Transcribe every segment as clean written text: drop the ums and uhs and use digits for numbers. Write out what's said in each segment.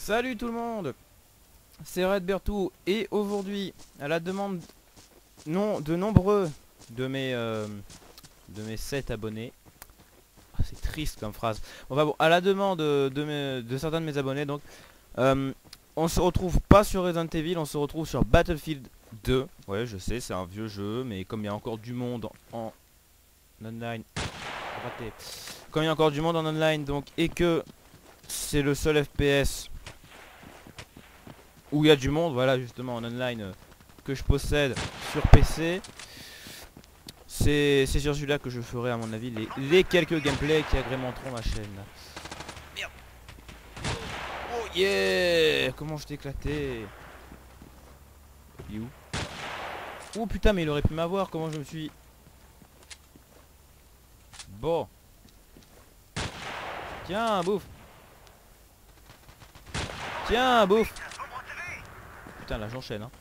Salut tout le monde, c'est Red Bertou et aujourd'hui, à la demande de nombreux de mes 7 abonnés, c'est triste comme phrase, enfin bon, à la demande de certains de mes abonnés donc, on se retrouve pas sur Resident Evil, on se retrouve sur Battlefield 2. Ouais, je sais, c'est un vieux jeu, mais comme il y a encore du monde en online, raté. Comme il y a encore du monde en online donc, et que c'est le seul FPS où il y a du monde, voilà, justement en online, que je possède sur PC. C'est sur celui-là que je ferai à mon avis les quelques gameplays qui agrémenteront ma chaîne. Merde. Oh yeah. Comment je t'ai éclaté. Il est où? Oh putain, mais il aurait pu m'avoir. Comment je me suis... Bon. Tiens, bouffe. Tiens, bouffe. Putain, là j'enchaîne hein.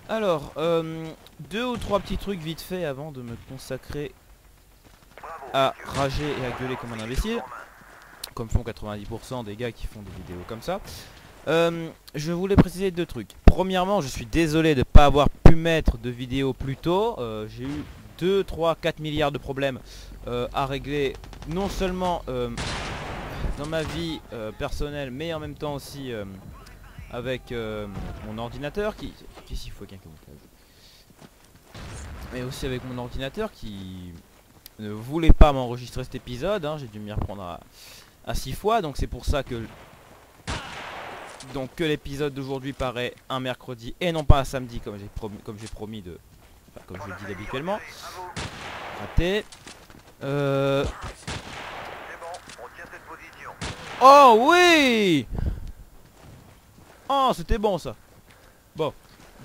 Alors, 2 ou 3 petits trucs vite fait avant de me consacrer à rager et à gueuler comme un imbécile, comme font 90% des gars qui font des vidéos comme ça. Je voulais préciser 2 trucs. Premièrement, je suis désolé de ne pas avoir pu mettre de vidéo plus tôt. J'ai eu 2, 3, 4 milliards de problèmes à régler, non seulement dans ma vie personnelle, mais en même temps aussi avec mon ordinateur qu'est-ce qu'il faut quelqu'un mais aussi avec mon ordinateur qui ne voulait pas m'enregistrer cet épisode hein. J'ai dû m'y reprendre à 6 fois, donc c'est pour ça que l'épisode d'aujourd'hui paraît un mercredi et non pas un samedi comme j'ai promis de, enfin, comme je le dis habituellement. Raté. Oh oui. Oh, c'était bon ça. Bon,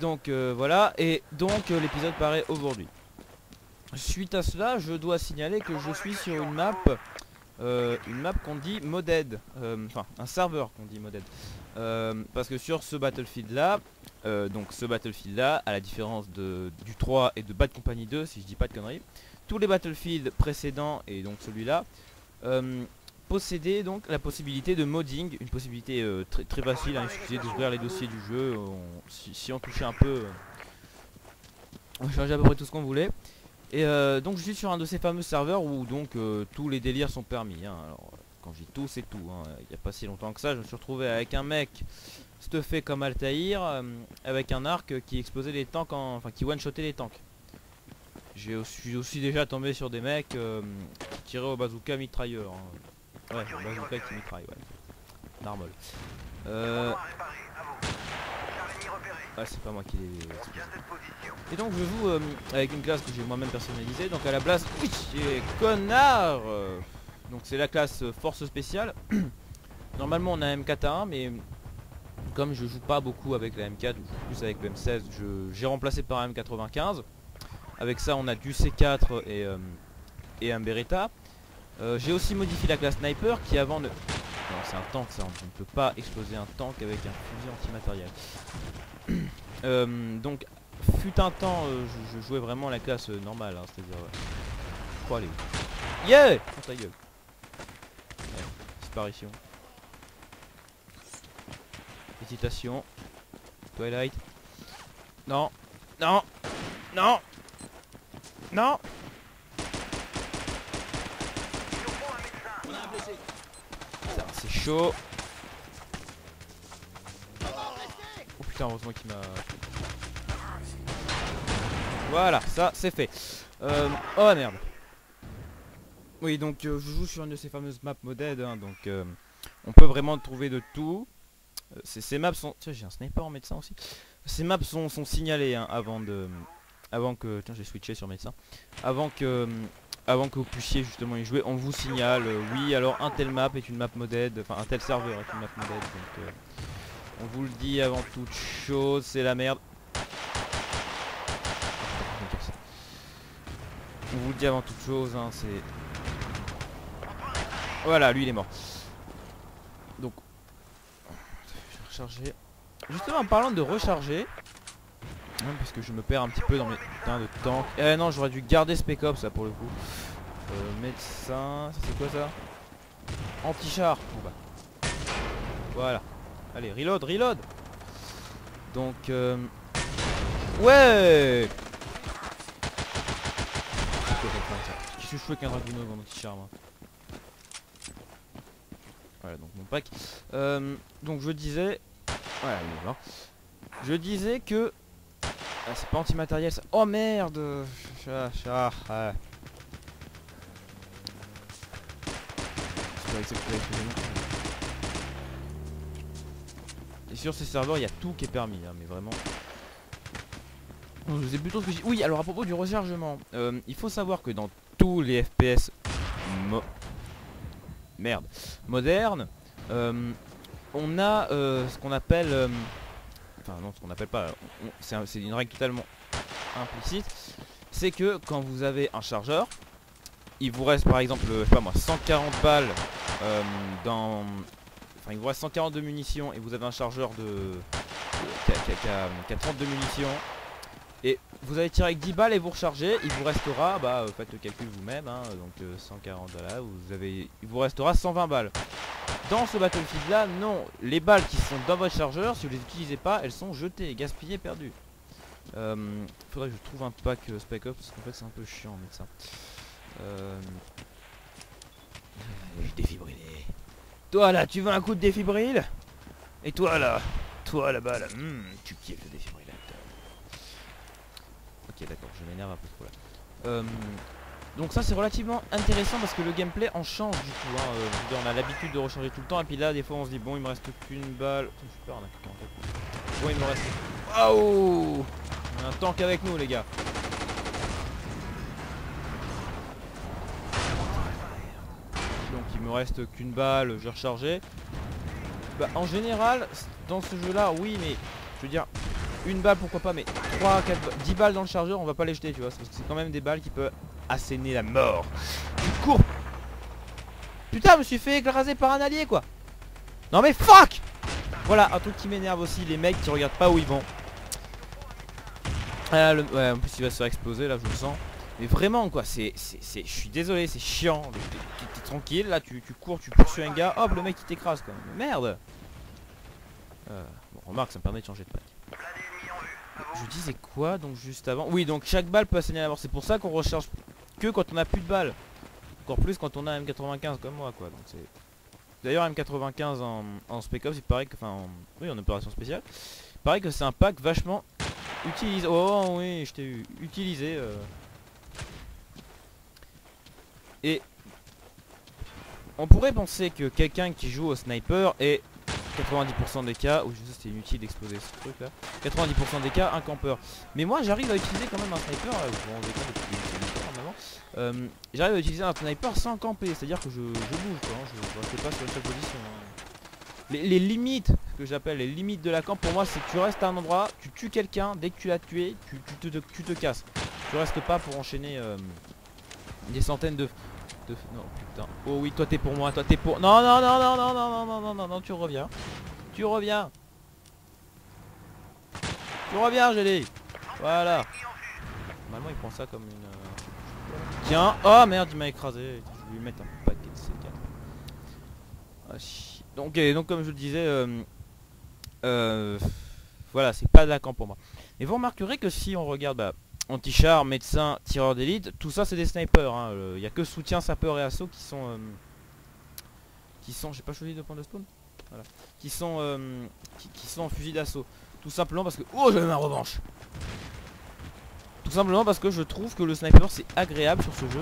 donc voilà, et donc l'épisode paraît aujourd'hui. Suite à cela, je dois signaler que je suis sur une map qu'on dit modded, enfin un serveur qu'on dit modded, parce que sur ce Battlefield là, à la différence du 3 et de Bad Company 2, si je dis pas de conneries, tous les Battlefield précédents et donc celui-là, posséder donc la possibilité de modding, une possibilité très facile, hein, il suffisait d'ouvrir les dossiers du jeu, si on touchait un peu, on changeait à peu près tout ce qu'on voulait. Et donc je suis sur un de ces fameux serveurs où donc tous les délires sont permis, hein. Alors quand je dis tout, c'est tout, hein. Il n'y a pas si longtemps que ça, je me suis retrouvé avec un mec stuffé comme Altaïr, avec un arc qui explosait les tanks, enfin qui one-shotait les tanks. Je suis aussi déjà tombé sur des mecs qui tiraient au bazooka mitrailleur, hein. Ouais, bazooka qui mitraille, ouais. Narmol. Ouais, c'est pas moi qui l'ai. Et donc je joue avec une classe que j'ai moi-même personnalisée. Donc à la place, oui, connard. Donc c'est la classe force spéciale. Normalement on a un M4A1, mais comme je joue pas beaucoup avec la M4, je joue plus avec le M16, j'ai remplacé par un M95. Avec ça on a du C4 et un Beretta. J'ai aussi modifié la classe sniper qui avant ne... Non, c'est un tank ça, on ne peut pas exploser un tank avec un fusil antimatériel. Donc fut un temps je jouais vraiment la classe normale, hein, c'est-à-dire oh, allez. Yeah, oh, ta gueule. Ouais, disparition. Hésitation. Twilight. Non. Non. Non. Non. C'est chaud. Oh putain, heureusement qu'il m'a... Voilà, ça c'est fait. Oh merde. Oui, donc je joue sur une de ces fameuses maps modded, hein, donc on peut vraiment trouver de tout. Ces maps sont... Tiens, j'ai un sniper en médecin aussi. Ces maps sont signalées hein, avant que... Tiens, j'ai switché sur médecin. Avant que vous puissiez justement y jouer, on vous signale, oui, alors un tel map est une map modded, enfin un tel serveur est une map modded, donc on vous le dit avant toute chose, c'est la merde. On vous le dit avant toute chose, hein, c'est... Voilà, lui il est mort. Donc, je vais recharger. Justement, en parlant de recharger, hein, parce que je me perds un petit peu dans mes putains de tanks. Eh non, j'aurais dû garder Spec Ops, ça pour le coup. Médecin, ça c'est quoi ça? Anti-char. Bon, bah. Voilà. Allez, reload, reload. Donc ouais. Qu'est-ce que je fais avec un Dragunov en anti-charme hein. Voilà donc mon pack. Donc je disais. Voilà, bon, je disais que. Ah, c'est pas anti-matériel ça. Oh merde. Ouais. Et sur ces serveurs il y a tout qui est permis hein, mais vraiment. Je sais plutôt ce que j'ai. Oui alors à propos du rechargement, il faut savoir que dans tous les FPS modernes, on a ce qu'on appelle enfin non ce qu'on appelle pas, c'est une règle totalement implicite, c'est que quand vous avez un chargeur, il vous reste par exemple, je sais pas moi, 140 balles enfin il vous reste 140 de munitions et vous avez un chargeur qui a 32 munitions et vous allez tirer avec 10 balles et vous rechargez, il vous restera, bah faites le calcul vous-même hein, donc 140 voilà, il vous restera 120 balles. Dans ce Battlefield là, non, les balles qui sont dans votre chargeur, si vous les utilisez pas, elles sont jetées, gaspillées, perdues. Faudrait que je trouve un pack Spec Ops parce qu'en fait c'est un peu chiant de mettre ça. Défibrilé. Toi là, tu veux un coup de défibrille? Et toi là-bas là, tu kiffes le défibrillateur. Ok d'accord, je m'énerve un peu trop là. Donc ça c'est relativement intéressant parce que le gameplay en change du coup hein. On a l'habitude de recharger tout le temps et puis là des fois on se dit bon il me reste qu'une balle. Je suis peur, on a quelqu'un en fait. Bon il me reste. Waouh, on a un tank avec nous les gars. Donc il me reste qu'une balle, je vais recharger. Bah en général dans ce jeu là oui mais je veux dire une balle pourquoi pas mais 3, 4, 10 balles dans le chargeur on va pas les jeter tu vois. Parce que c'est quand même des balles qui peuvent asséner la mort. Tu cours. Putain je me suis fait écraser par un allié quoi. Non mais fuck. Voilà un truc qui m'énerve aussi, les mecs qui regardent pas où ils vont. Ah, ouais en plus il va se faire exploser là je le sens. Mais vraiment quoi, je suis désolé c'est chiant. T'es tranquille là, tu cours, tu poursuis un gars, hop le mec il t'écrase quoi. Mais merde. Bon remarque ça me permet de changer de pack. Je disais quoi donc juste avant? Oui donc chaque balle peut asséner la mort. C'est pour ça qu'on recharge que quand on a plus de balles. Encore plus quand on a M95 comme moi quoi. Donc c'est. D'ailleurs M95 en Spec Ops il paraît que. Enfin oui en opération spéciale. Il paraît que c'est un pack vachement utilisé. Oh oui je t'ai eu. Utilisé Et on pourrait penser que quelqu'un qui joue au sniper est 90% des cas, ou je sais c'était inutile d'exploser ce truc là, 90% des cas un campeur. Mais moi j'arrive à utiliser quand même un sniper, j'arrive à utiliser un sniper sans camper, c'est-à-dire que je bouge quoi, hein, je reste pas sur une seule position. Hein. Les limites, ce que j'appelle les limites de la camp pour moi c'est que tu restes à un endroit, tu tues quelqu'un, dès que tu l'as tué, tu te casses. Tu restes pas pour enchaîner des centaines de... Non putain. Oh oui toi t'es pour moi, toi t'es pour... Non non non non non non non non non non non tu reviens. Tu reviens. Tu reviens j'ai dit. Voilà. Normalement il prend ça comme une... Tiens. Oh merde il m'a écrasé. Je vais lui mettre un paquet de C4. Ah, donc comme je le disais voilà c'est pas de la camp pour moi. Et vous remarquerez que si on regarde anti-char, médecin, tireur d'élite, tout ça c'est des snipers hein. Il n'y a que soutien, sapeur et assaut qui sont j'ai pas choisi de point de spawn voilà. Qui sont en fusil d'assaut. Tout simplement parce que... Oh j'avais ma revanche. Tout simplement parce que je trouve que le sniper c'est agréable sur ce jeu.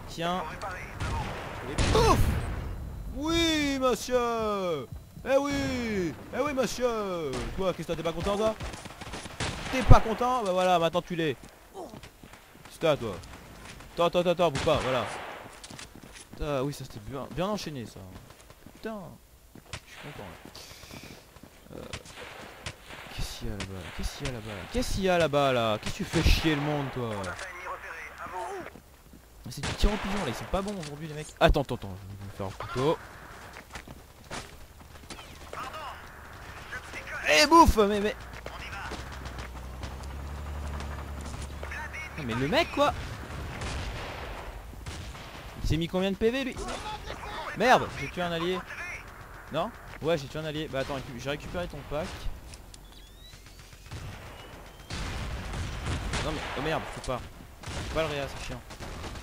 Tiens. Ouf. Oui monsieur. Eh oui monsieur. Toi qu'est-ce que t'es pas content ça? T'es pas content? Bah voilà, maintenant tu l'es. C'est toi. Attends, bouge pas, voilà. Putain, oui, ça c'était bien enchaîné ça. Putain, je suis content là. Qu'est-ce qu'il y a là-bas? Qu'est-ce qu'il y a là-bas là? Qu'est-ce que tu fais chier le monde toi? C'est du tir au pigeon là, ils sont pas bons aujourd'hui les mecs. Attends, je vais me faire un couteau. Eh bouffe, mais... Non, mais le mec quoi. Il s'est mis combien de PV lui? Merde, j'ai tué un allié. Non? Ouais, j'ai tué un allié. Bah attends, j'ai récupéré ton pack. Non mais, oh merde, je peux pas. Je peux pas le réa, c'est chiant.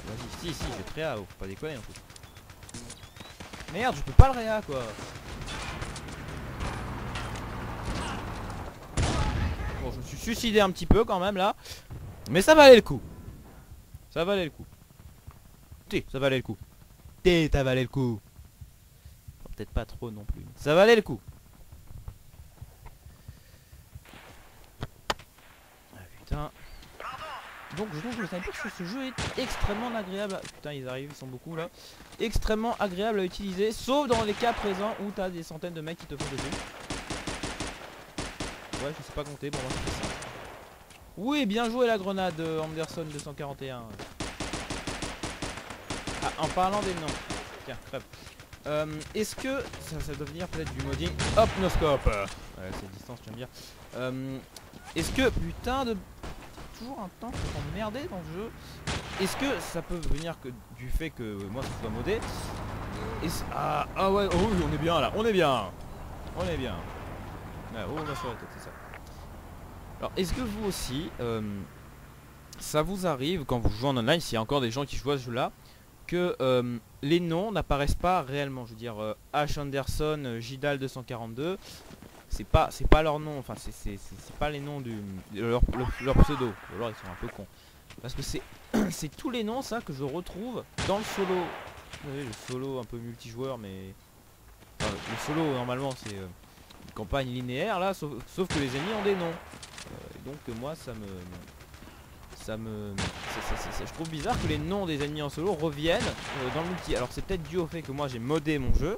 Vas-y, si, je vais te réa, oh, faut pas déconner en fait. Merde, je peux pas le réa quoi. Bon, je me suis suicidé un petit peu quand même là. Mais ça valait le coup. Ça valait le coup. Ça valait le coup. Ça valait le coup. Enfin, peut-être pas trop non plus. Ça valait le coup. Ah putain. Donc je trouve que le sniper sur ce jeu est extrêmement agréable. Putain, ils arrivent, ils sont beaucoup là. Extrêmement agréable à utiliser. Sauf dans les cas présents où t'as des centaines de mecs qui te font dessus. Ouais, je sais pas compter. Bon, moi, ça fait ça. Oui, bien joué la grenade Anderson 241. Ah, en parlant des noms. Tiens, crève. Est-ce que ça doit venir peut-être du modding? Hop, no scope. Ouais, c'est distance, tu vas me dire. Est-ce que putain de toujours un temps pour t'emmerder dans le jeu? Est-ce que ça peut venir que du fait que moi ça soit modé? Ah ouais, oh oui, on est bien là, on est bien. On est bien. Ah, oh, on a sur la tête, c'est ça. Alors, est-ce que vous aussi, ça vous arrive quand vous jouez en online, s'il y a encore des gens qui jouent à ce jeu-là, que les noms n'apparaissent pas réellement? Je veux dire, H. Anderson, Gidal 242, c'est pas leur nom, enfin c'est pas les noms de leur pseudo. Ou alors ils sont un peu cons. Parce que c'est tous les noms ça que je retrouve dans le solo. Vous savez, le solo un peu multijoueur, mais enfin, le solo normalement c'est une campagne linéaire là, sauf que les ennemis ont des noms. Et donc moi je trouve bizarre que les noms des ennemis en solo reviennent dans le multi. Alors c'est peut-être dû au fait que moi j'ai modé mon jeu,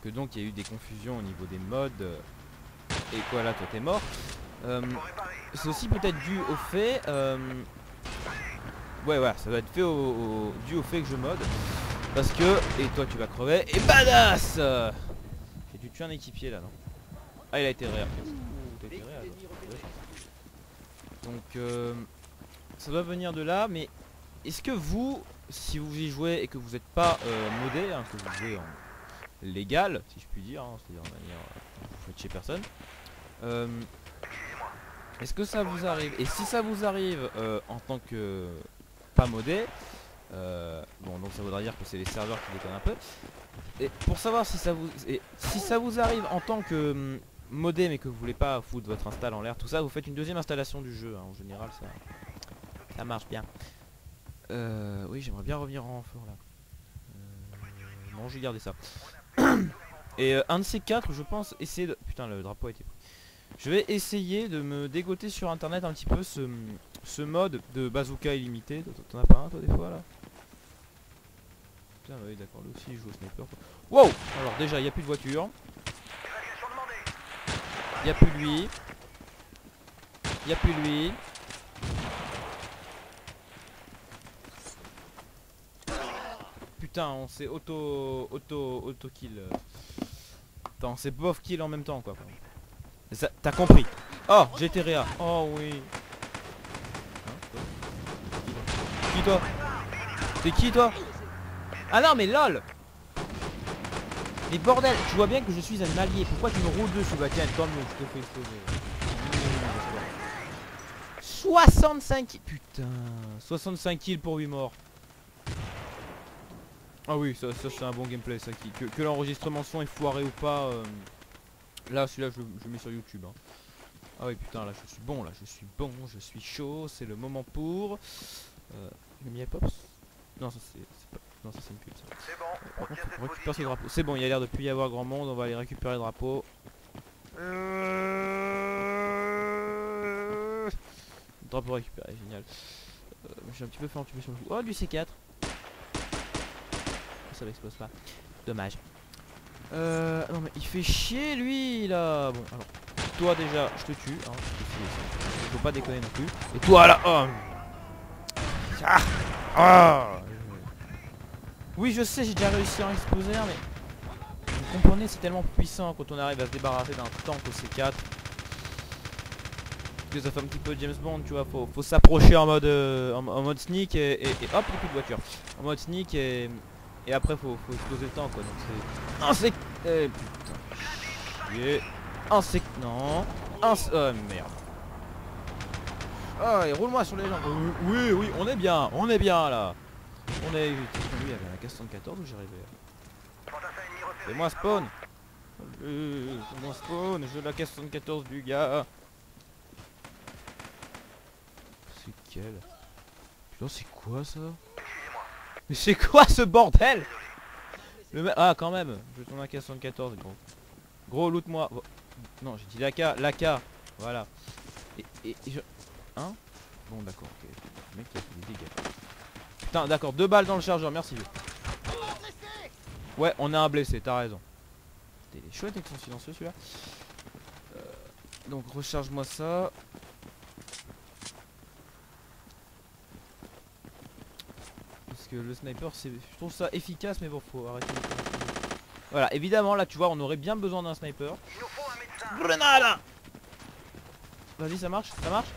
que donc il y a eu des confusions au niveau des mods. Et quoi là, toi t'es mort. C'est aussi peut-être dû au fait ouais voilà, ça doit être fait dû au fait que je mode. Parce que, et toi tu vas crever, et badass. J'ai dû tuer un équipier là, non? Ah, il a été réa. Donc ça doit venir de là. Mais est-ce que vous, si vous y jouez et que vous n'êtes pas modé, hein, que vous jouez en légal, si je puis dire, hein, c'est-à-dire de manière vous faites chez personne, est-ce que ça vous arrive? Et si ça vous arrive en tant que pas modé, bon donc ça voudra dire que c'est les serveurs qui déconnent un peu. Et pour savoir si ça vous arrive en tant que modé mais que vous voulez pas foutre votre install en l'air, tout ça, vous faites une deuxième installation du jeu, hein, en général ça marche bien. Oui, j'aimerais bien revenir en renfort là. Non, je vais garder ça. Et un de ces quatre, je pense, essayer de... Putain, le drapeau a été pris. Je vais essayer de me dégoter sur internet un petit peu ce mode de bazooka illimité. T'en as pas un toi des fois là? Putain, oui d'accord, lui aussi il joue au sniper. Wow. Alors déjà, il n'y a plus de voiture. Il n'y a plus lui. Il n'y a plus lui. Putain, on s'est auto kill. Attends, c'est bof kill en même temps quoi. T'as compris. Oh, j'ai été réa. Oh oui. Hein, qui toi? T'es qui toi? Ah non mais lol. Mais bordel, tu vois bien que je suis un allié. Pourquoi tu me roules dessus? Bah tiens, comme je te fais exploser. 65. Putain, 65 kills pour 8 morts. Ah oui, ça c'est un bon gameplay ça. Que l'enregistrement son est foiré ou pas. Là celui-là je le mets sur YouTube, hein. Ah oui putain, là je suis bon, je suis chaud, c'est le moment pour... j'ai mis Pops. Non ça c'est pas... Non ça c'est une pute ça. C'est bon, par contre faut qu'on récupère ce drapeau. C'est bon, il y a l'air de plus y avoir grand monde, on va aller récupérer le drapeau. Drapeau récupéré, génial. J'ai un petit peu fait entuber sur le coup. Oh du C4. Ça l'explose pas. Dommage. Non mais il fait chier lui là. Bon alors toi déjà je te tue hein, faut pas déconner non plus. Et toi là oh. Oui je sais, j'ai déjà réussi à en exploser un, mais vous comprenez, c'est tellement puissant quand on arrive à se débarrasser d'un tank au C4 que ça fait un petit peu James Bond, tu vois. Faut s'approcher en mode sneak et hop, il n'y a plus de voiture. En mode sneak et après faut exploser le tank quoi. Donc c'est... Non c'est... Eh putain. Chier. Non. Oh merde. Ah, et roule-moi sur les jambes. Oui, oui, on est bien là. On est. Lui, il y avait un K-74 où j'arrivais. Fais-moi spawn. Fais-moi spawn. Je veux la K-74 du gars. C'est quel? Putain, c'est quoi ça? Mais c'est quoi ce bordel? Ah, quand même. Je veux ton AK-74, gros. Gros, loot-moi. Oh. Non, j'ai dit l'AK. Voilà. Et je... Hein? Bon, d'accord, ok. Le mec, il a fait des dégâts. Putain, d'accord, 2 balles dans le chargeur, merci. Ouais, on a un blessé, t'as raison. Il est chouette avec son silencieux, celui-là. Donc, recharge-moi ça. Parce que le sniper, je trouve ça efficace, mais bon, faut arrêter. Voilà, évidemment, là, tu vois, on aurait bien besoin d'un sniper. Grenade! Vas-y, ça marche? Ça marche?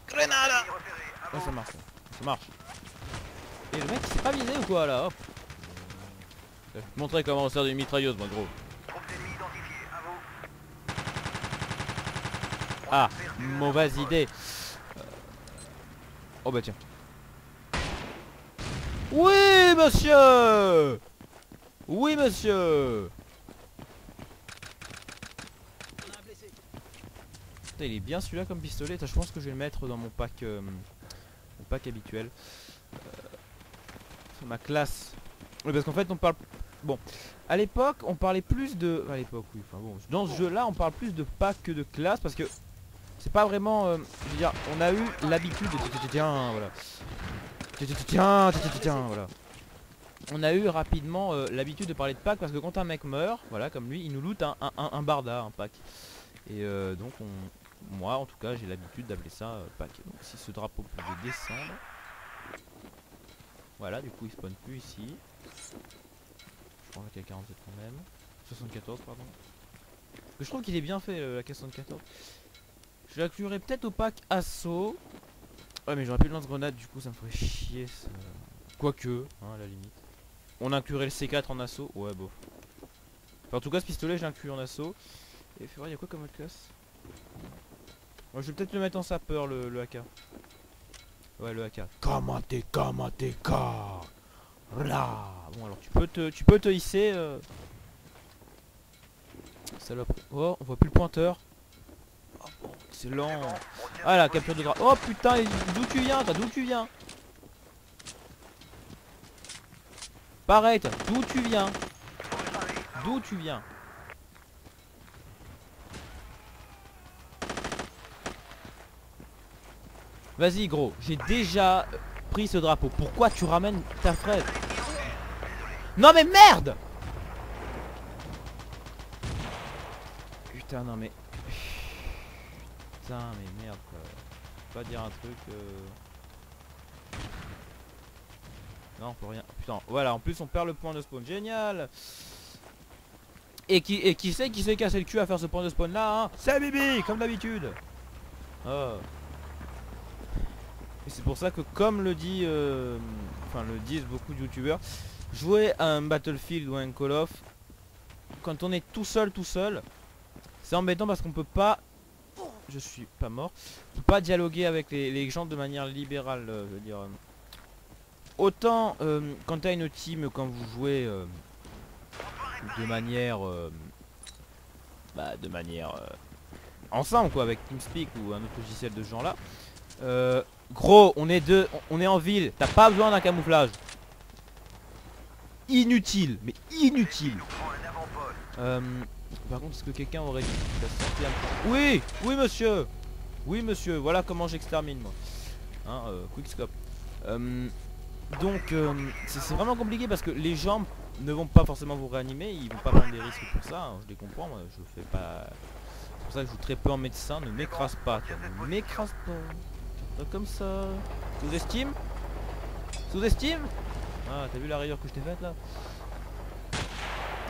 Grenade! Ouais, ça marche. Ça marche. Et le mec, il s'est pas visé ou quoi, là? Hop. Je vais te montrer comment on sert d'une mitrailleuse, moi, gros. Ah, mauvaise idée. Oh bah tiens. Oui, monsieur! Oui, monsieur! Putain, il est bien celui-là comme pistolet. Je pense que je vais le mettre dans mon pack habituel. Ma classe. Oui, parce qu'en fait, on parle... Bon, à l'époque, on parlait plus de... À l'époque, oui. Enfin bon, dans ce jeu-là, on parle plus de pack que de classe parce que c'est pas vraiment... je veux dire, on a eu l'habitude de... Tiens, voilà. Tiens, voilà. On a eu rapidement l'habitude de parler de pack parce que quand un mec meurt, voilà, comme lui, il nous loot un barda, un pack. Et donc, moi, en tout cas, j'ai l'habitude d'appeler ça pack. Donc, si ce drapeau pouvait descendre... Voilà, du coup, il spawn plus ici. Je crois qu'il y a 47 quand même. 74, pardon. Je trouve qu'il est bien fait, la K74. Je l'inclurai peut-être au pack assaut. Ouais, mais j'aurais plus de lance-grenade, du coup, ça me ferait chier. Ça... Quoique, hein, à la limite. On inclurait le C4 en assaut. Ouais, bof. Enfin, en tout cas, ce pistolet, je l'inclus en assaut. Et il y a quoi comme autre classe? Moi, je vais peut-être le mettre en sapeur, le AK. Ouais, le AK. Kamateka. Là. Bon, alors tu peux te hisser. Salope. Oh, on voit plus le pointeur. Oh, bon, excellent. Ah, la capture de drapeau. Oh putain, d'où tu viens, toi? D'où tu viens? Pareil, toi. D'où tu viens? D'où tu viens? Vas-y, gros. J'ai déjà pris ce drapeau. Pourquoi tu ramènes ta fraise? Non mais merde! Putain, non mais... Putain, mais merde quoi. Je peux pas dire un truc... Non, on peut rien. Putain, voilà, en plus on perd le point de spawn. Génial! Et qui c'est qui s'est cassé le cul à faire ce point de spawn là, hein? C'est Bibi, comme d'habitude. Oh. Et c'est pour ça que, comme le dit... Enfin, le disent beaucoup de youtubeurs, jouer à un Battlefield ou un Call of, quand on est tout seul, c'est embêtant parce qu'on peut pas... Je suis pas mort. On peut pas dialoguer avec les gens de manière libérale, je veux dire. Autant quand t'as une team, quand vous jouez de manière... ensemble quoi, avec TeamSpeak ou un autre logiciel de ce genre là. Gros, on est deux, on est en ville, t'as pas besoin d'un camouflage. Inutile, mais inutile. Par contre, est-ce que quelqu'un aurait dit Oui, oui monsieur. Oui monsieur, voilà comment j'extermine moi. Hein, quickscope. Donc c'est vraiment compliqué parce que les gens ne vont pas forcément vous réanimer, ils vont pas prendre des risques pour ça, hein, je les comprends, moi je fais pas. C'est pour ça que je joue très peu en médecin, ne m'écrase pas, toi, ne m'écrase pas. Comme ça. Sous-estime? Sous-estime? Ah, t'as vu la rayure que je t'ai faite là?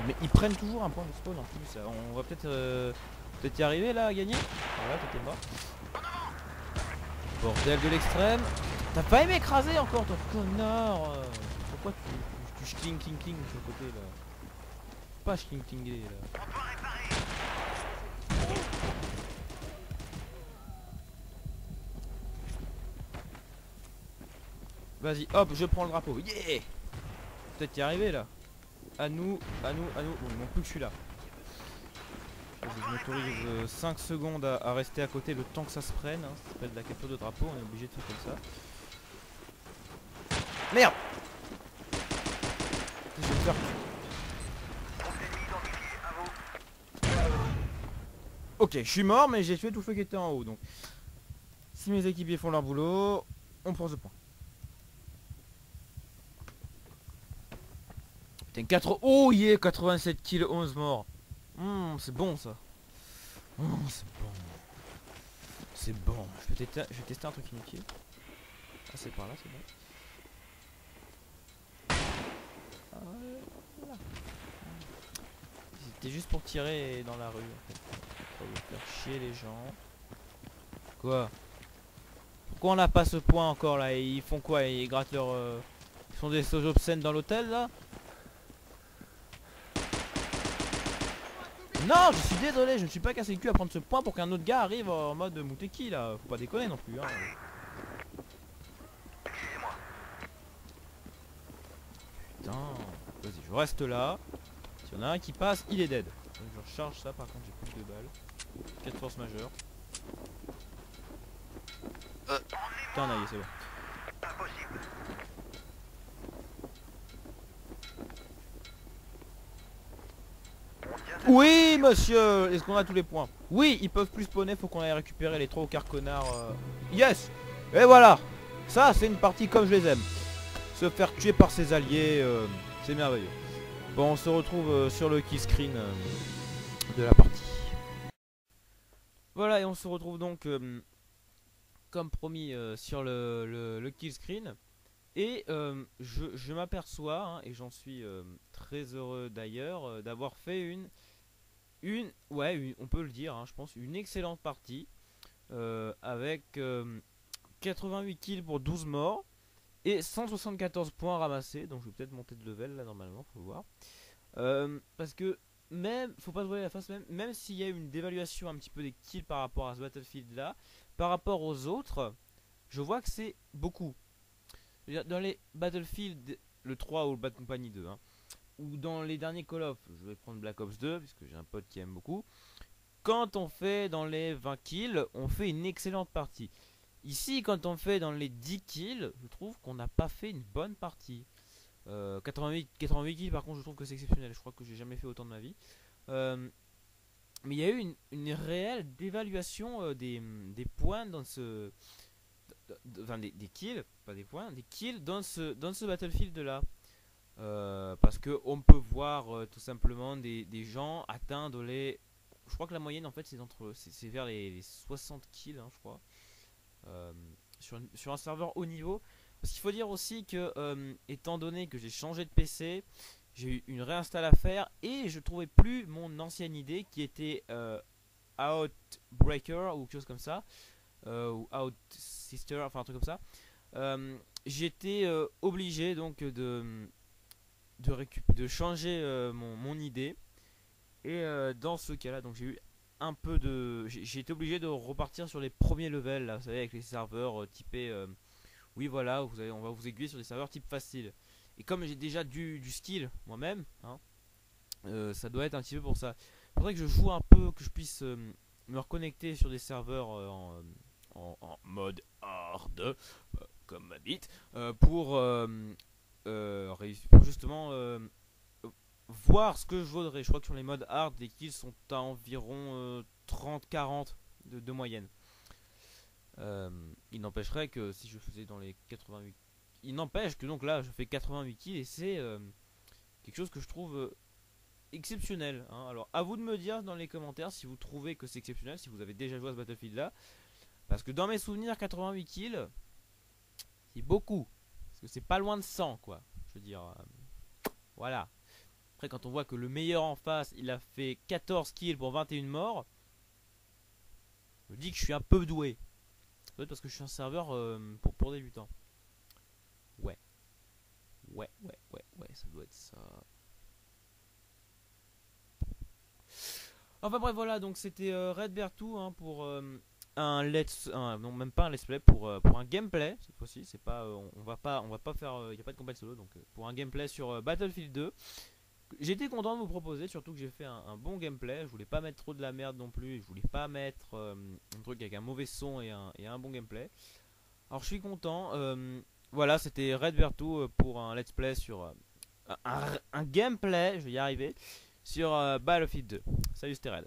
Mais ils prennent toujours un point de spawn en plus. On va peut-être y arriver là à gagner. Voilà, t'étais mort. Bordel de l'extrême. T'as pas aimé écraser encore, toi connard. Pourquoi tu cling sur le côté là? pas schling-tingler là. Vas-y, hop, je prends le drapeau. Yeah. Peut-être y arriver là. À nous, à nous, à nous. Bon, il manque plus que celui-là. Je m'autorise 5 secondes à rester à côté le temps que ça se prenne. Hein. Ça s'appelle de la capture de drapeau, on est obligé de faire comme ça. Merde. Je vais me faire... Ok, je suis mort, mais j'ai tué tout le feu qui était en haut. Donc, si mes équipiers font leur boulot, on prend ce point. Putain, 4... Oh yeah, 87 kills, 11 morts. C'est bon ça. C'est bon. C'est bon. Je vais tester un truc inutile. Ah, c'est par là, c'est bon. Ah, voilà. C'était juste pour tirer dans la rue en fait. Pour faire chier les gens. Quoi? Pourquoi on n'a pas ce point encore là? Ils font quoi? Ils grattent leur... Ils font des sauges obscènes dans l'hôtel là? Non, je suis désolé, je ne suis pas cassé le cul à prendre ce point pour qu'un autre gars arrive en mode Mouteki là. Faut pas déconner non plus hein. Putain, vas-y, je reste là. S'il y en a un qui passe, il est dead. Donc, je recharge ça, par contre j'ai plus de balles. 4 forces majeures. Putain, aïe, c'est bon. Oui, monsieur. Est-ce qu'on a tous les points? Oui, ils peuvent plus spawner, faut qu'on aille récupérer les 3 ou 4 connards. Yes. Et voilà. Ça, c'est une partie comme je les aime. Se faire tuer par ses alliés, c'est merveilleux. Bon, on se retrouve sur le kill screen de la partie. Voilà, et on se retrouve donc, comme promis, sur le kill screen. Et je m'aperçois, hein, et j'en suis très heureux d'ailleurs, d'avoir fait on peut le dire, hein, je pense, une excellente partie. Avec 88 kills pour 12 morts. Et 174 points ramassés. Donc je vais peut-être monter de level là normalement, faut voir. Parce que même, faut pas se voiler la face, même s'il y a une dévaluation un petit peu des kills par rapport à ce Battlefield là, par rapport aux autres, je vois que c'est beaucoup. Dans les Battlefield, le 3 ou le Bad Company 2, hein, ou dans les derniers Call of, je vais prendre Black Ops 2, puisque j'ai un pote qui aime beaucoup. Quand on fait dans les 20 kills, on fait une excellente partie. Ici, quand on fait dans les 10 kills, je trouve qu'on n'a pas fait une bonne partie. 88 kills, par contre, je trouve que c'est exceptionnel. Je crois que j'ai jamais fait autant de ma vie. Mais il y a eu une réelle dévaluation des points dans ce... Enfin, des kills, pas des points, des kills dans ce Battlefield là. Parce que on peut voir tout simplement des gens atteindre les... Je crois que la moyenne en fait c'est vers les 60 kills, hein, je crois. Sur un serveur haut niveau. Parce qu'il faut dire aussi que étant donné que j'ai changé de PC, j'ai eu une réinstall à faire et je trouvais plus mon ancienne idée qui était Outbreaker ou quelque chose comme ça, ou Outsister, enfin un truc comme ça. J'étais obligé donc de changer mon idée. Et dans ce cas là, donc j'ai eu un peu de... J'ai été obligé de repartir sur les premiers levels là, vous savez, avec les serveurs typés oui voilà, on va vous aiguiller sur des serveurs type facile. Et comme j'ai déjà du skill moi-même, hein, ça doit être un petit peu pour ça. Il faudrait que je joue un peu, que je puisse me reconnecter sur des serveurs en mode hard, comme ma bite, pour justement voir ce que je vaudrais. Je crois que sur les modes hard, les kills sont à environ 30-40 de moyenne. Il n'empêcherait que si je faisais dans les 88... Il n'empêche que donc là je fais 88 kills et c'est quelque chose que je trouve exceptionnel, hein. Alors à vous de me dire dans les commentaires si vous trouvez que c'est exceptionnel, si vous avez déjà joué à ce Battlefield là. Parce que dans mes souvenirs 88 kills c'est beaucoup. Parce que c'est pas loin de 100 quoi. Je veux dire voilà. Après quand on voit que le meilleur en face il a fait 14 kills pour 21 morts, je dis que je suis un peu doué. Peut-être parce que je suis un serveur pour débutants. Ouais, ça doit être ça. Enfin bref, voilà, donc c'était Red Bear 2 hein, pour non même pas un let's play pour un gameplay cette fois-ci. C'est pas, on va pas faire, il y a pas de combat solo, donc pour un gameplay sur Battlefield 2. J'étais content de vous proposer, surtout que j'ai fait un bon gameplay. Je voulais pas mettre trop de la merde non plus. Je voulais pas mettre un truc avec un mauvais son et un bon gameplay. Alors je suis content. Voilà, c'était Red Bear 2 pour un let's play sur un gameplay, je vais y arriver, sur Battlefield 2. Salut, c'était Red.